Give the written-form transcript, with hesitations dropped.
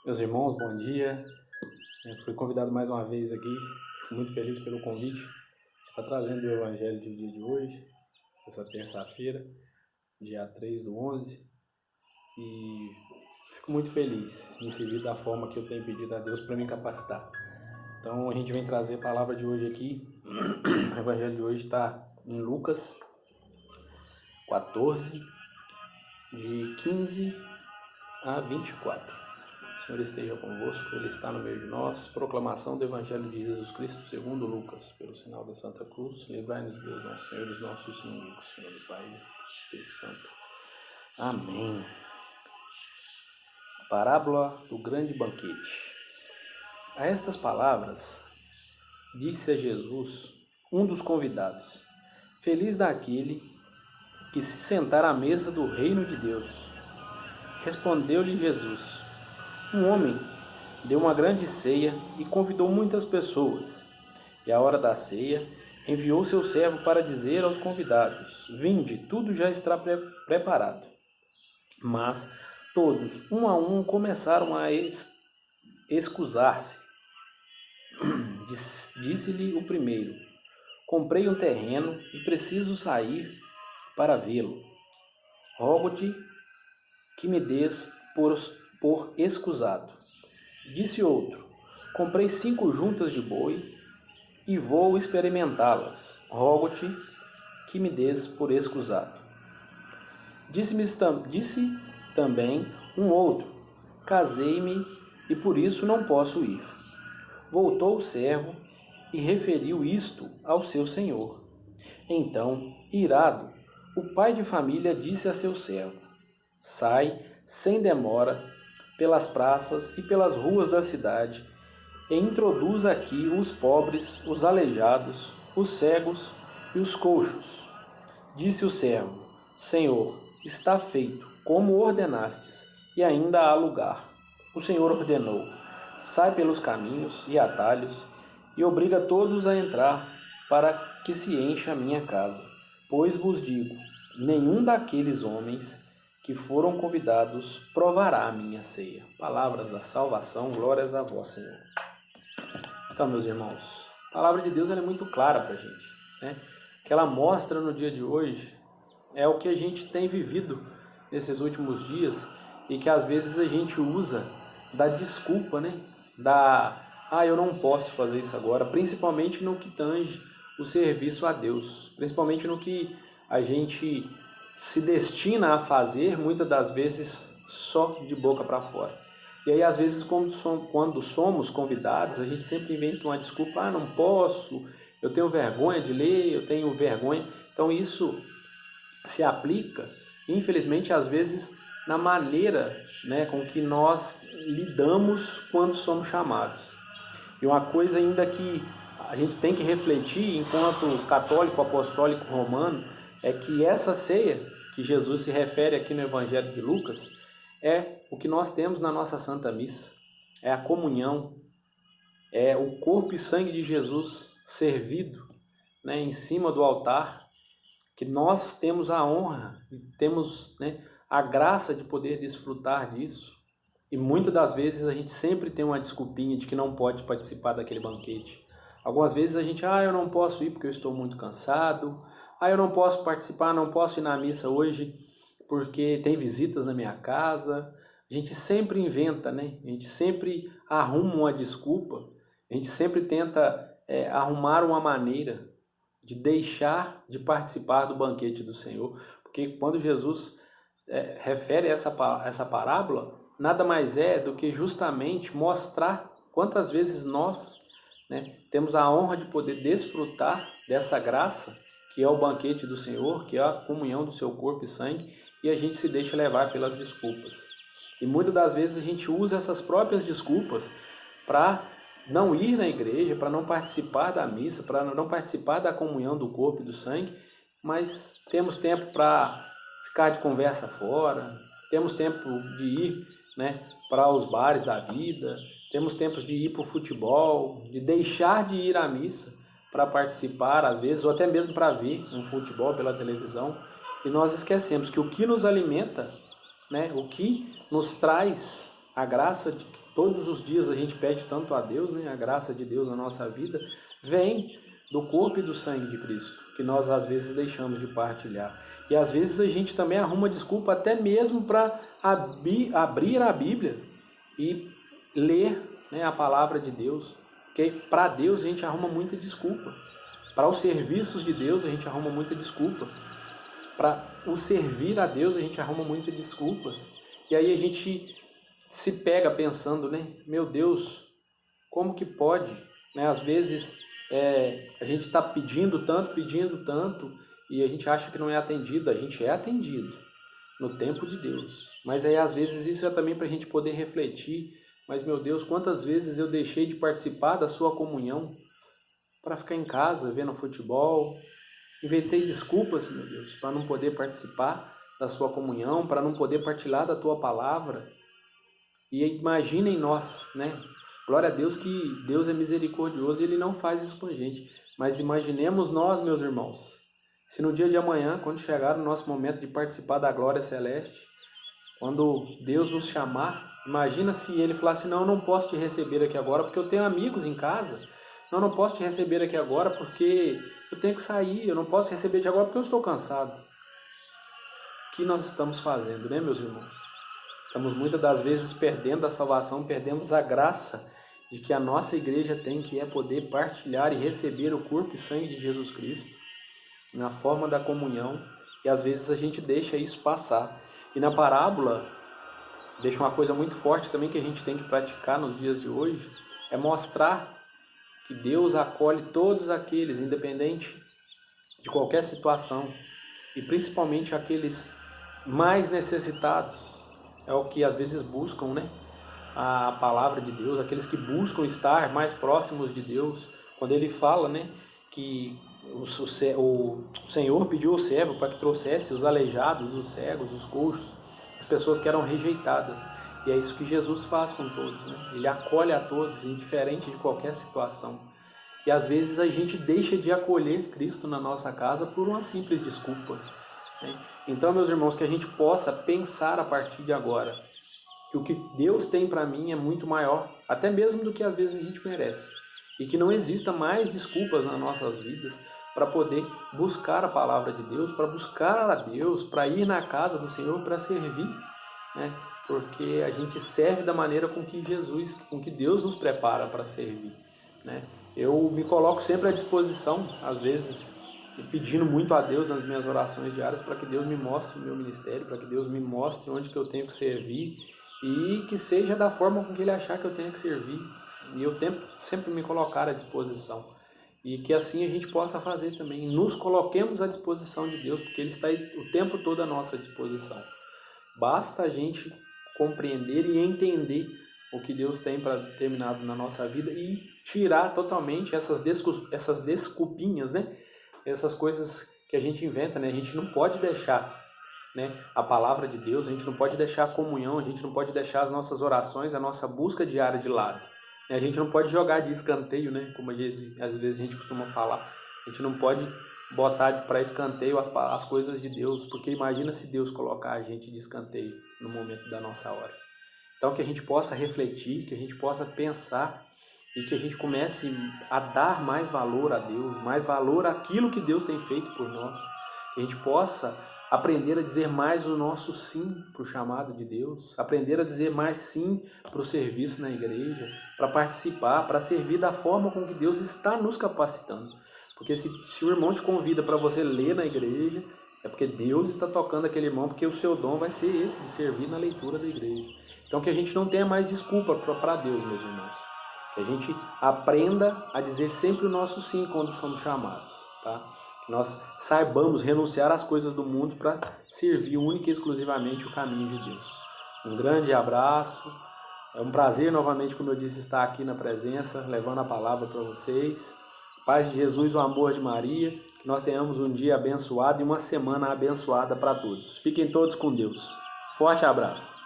Meus irmãos, bom dia. Fui convidado mais uma vez aqui, fico muito feliz pelo convite. Está trazendo o Evangelho do dia de hoje, essa terça-feira, dia 3/11, e fico muito feliz em servir da forma que eu tenho pedido a Deus para me capacitar. Então a gente vem trazer a palavra de hoje aqui. O Evangelho de hoje está em Lucas 14, de 15 a 24. O Senhor esteja convosco, Ele está no meio de nós. Proclamação do Evangelho de Jesus Cristo segundo Lucas. Pelo sinal da Santa Cruz, livrai-nos Deus, nosso Senhor, dos nossos inimigos. Senhor do Pai e do Espírito Santo. Amém. Parábola do grande banquete. A estas palavras, disse a Jesus, um dos convidados: Feliz daquele que se sentar à mesa do reino de Deus. Respondeu-lhe Jesus: Um homem deu uma grande ceia e convidou muitas pessoas. E à hora da ceia, enviou seu servo para dizer aos convidados: Vinde, tudo já está preparado. Mas todos, um a um, começaram a excusar-se. Disse-lhe o primeiro: Comprei um terreno e preciso sair para vê-lo. Rogo-te que me des por excusado. Disse outro: Comprei 5 juntas de boi e vou experimentá-las. Rogo-te que me des por excusado. Disse também um outro: Casei-me e por isso não posso ir. Voltou o servo e referiu isto ao seu senhor. Então, irado, o pai de família disse a seu servo: Sai sem demora pelas praças e pelas ruas da cidade e introduz aqui os pobres, os aleijados, os cegos e os coxos. Disse o servo: Senhor, está feito, como ordenastes, e ainda há lugar. O Senhor ordenou: Sai pelos caminhos e atalhos e obriga todos a entrar para que se encha a minha casa. Pois vos digo, nenhum daqueles homens que foram convidados provará a minha ceia. Palavras da salvação, glórias a vós, Senhor. Então, meus irmãos, a palavra de Deus ela é muito clara para a gente, né? O que ela mostra no dia de hoje é o que a gente tem vivido nesses últimos dias e que às vezes a gente usa da desculpa, né? Eu não posso fazer isso agora, principalmente no que tange o serviço a Deus, principalmente no que a gente se destina a fazer, muitas das vezes só de boca para fora. E aí, às vezes, quando somos convidados, a gente sempre inventa uma desculpa: não posso, eu tenho vergonha de ler, eu tenho vergonha. Então, isso se aplica, infelizmente, às vezes, na maneira, né, com que nós lidamos quando somos chamados. E uma coisa ainda que a gente tem que refletir, enquanto católico apostólico romano, é que essa ceia que Jesus se refere aqui no Evangelho de Lucas é o que nós temos na nossa Santa Missa, é a comunhão, é o corpo e sangue de Jesus servido, né, em cima do altar, que nós temos a honra e temos, né, a graça de poder desfrutar disso. E muitas das vezes a gente sempre tem uma desculpinha de que não pode participar daquele banquete. Algumas vezes a gente, eu não posso ir porque eu estou muito cansado, eu não posso participar, não posso ir na missa hoje porque tem visitas na minha casa. A gente sempre inventa, né? A gente sempre arruma uma desculpa, a gente sempre tenta arrumar uma maneira de deixar de participar do banquete do Senhor, porque quando Jesus refere essa parábola, nada mais é do que justamente mostrar quantas vezes nós, né, temos a honra de poder desfrutar dessa graça, que é o banquete do Senhor, que é a comunhão do seu corpo e sangue, e a gente se deixa levar pelas desculpas. E muitas das vezes a gente usa essas próprias desculpas para não ir na igreja, para não participar da missa, para não participar da comunhão do corpo e do sangue, mas temos tempo para ficar de conversa fora, temos tempo de ir, né, para os bares da vida, temos tempo de ir para o futebol, de deixar de ir à missa para participar, às vezes, ou até mesmo para ver um futebol pela televisão, e nós esquecemos que o que nos alimenta, né, o que nos traz a graça de todos os dias a gente pede tanto a Deus, né, a graça de Deus na nossa vida, vem do corpo e do sangue de Cristo, que nós às vezes deixamos de partilhar. E às vezes a gente também arruma desculpa até mesmo para abrir a Bíblia e ler, né, a palavra de Deus, porque para Deus a gente arruma muita desculpa. Para os serviços de Deus a gente arruma muita desculpa. Para o servir a Deus a gente arruma muitas desculpas. E aí a gente se pega pensando, né? Meu Deus, como que pode? Né? Às vezes a gente está pedindo tanto, e a gente acha que não é atendido. A gente é atendido no tempo de Deus. Mas aí às vezes isso é também para a gente poder refletir. Mas meu Deus, quantas vezes eu deixei de participar da sua comunhão para ficar em casa vendo futebol? Inventei desculpas, meu Deus, para não poder participar da sua comunhão, para não poder partilhar da tua palavra. E imaginem nós, né? Glória a Deus que Deus é misericordioso e Ele não faz isso com a gente. Mas imaginemos nós, meus irmãos, se no dia de amanhã, quando chegar o nosso momento de participar da glória celeste, quando Deus nos chamar, imagina se Ele falasse, não, eu não posso te receber aqui agora porque eu tenho amigos em casa. Não posso te receber aqui agora porque eu tenho que sair. Eu não posso receber de agora porque eu estou cansado. O que nós estamos fazendo, né, meus irmãos? Estamos muitas das vezes perdendo a salvação, perdemos a graça de que a nossa igreja tem, que é poder partilhar e receber o corpo e sangue de Jesus Cristo na forma da comunhão. E às vezes a gente deixa isso passar. E na parábola, deixa uma coisa muito forte também que a gente tem que praticar nos dias de hoje, é mostrar que Deus acolhe todos aqueles, independente de qualquer situação, e principalmente aqueles mais necessitados. É o que às vezes buscam, né? A palavra de Deus, aqueles que buscam estar mais próximos de Deus. Quando ele fala, né, que o Senhor pediu ao servo para que trouxesse os aleijados, os cegos, os coxos, as pessoas que eram rejeitadas. E é isso que Jesus faz com todos, né? Ele acolhe a todos, indiferente de qualquer situação. E às vezes a gente deixa de acolher Cristo na nossa casa por uma simples desculpa, né? Então, meus irmãos, que a gente possa pensar a partir de agora que o que Deus tem para mim é muito maior, até mesmo do que às vezes a gente merece. E que não exista mais desculpas nas nossas vidas para poder buscar a palavra de Deus, para buscar a Deus, para ir na casa do Senhor, para servir, né? Porque a gente serve da maneira com que Deus nos prepara para servir, né? Eu me coloco sempre à disposição, às vezes pedindo muito a Deus nas minhas orações diárias para que Deus me mostre o meu ministério, para que Deus me mostre onde que eu tenho que servir e que seja da forma com que Ele achar que eu tenho que servir. E eu tento sempre me colocar à disposição. E que assim a gente possa fazer também. Nos coloquemos à disposição de Deus, porque Ele está o tempo todo à nossa disposição. Basta a gente compreender e entender o que Deus tem para determinado na nossa vida e tirar totalmente essas desculpinhas, né? Essas coisas que a gente inventa, né? A gente não pode deixar, né, a palavra de Deus, a gente não pode deixar a comunhão, a gente não pode deixar as nossas orações, a nossa busca diária de lado. A gente não pode jogar de escanteio, né? Como às vezes a gente costuma falar. A gente não pode botar para escanteio as coisas de Deus, porque imagina se Deus colocar a gente de escanteio no momento da nossa hora. Então que a gente possa refletir, que a gente possa pensar e que a gente comece a dar mais valor a Deus, mais valor àquilo que Deus tem feito por nós. Que a gente possa aprender a dizer mais o nosso sim para o chamado de Deus, aprender a dizer mais sim para o serviço na igreja, para participar, para servir da forma com que Deus está nos capacitando. Porque se o irmão te convida para você ler na igreja, é porque Deus está tocando aquele irmão, porque o seu dom vai ser esse, de servir na leitura da igreja. Então que a gente não tenha mais desculpa para Deus, meus irmãos. Que a gente aprenda a dizer sempre o nosso sim quando somos chamados, tá? Que nós saibamos renunciar às coisas do mundo para servir única e exclusivamente o caminho de Deus. Um grande abraço. É um prazer novamente, como eu disse, estar aqui na presença, levando a palavra para vocês. Paz de Jesus, o amor de Maria. Que nós tenhamos um dia abençoado e uma semana abençoada para todos. Fiquem todos com Deus. Forte abraço.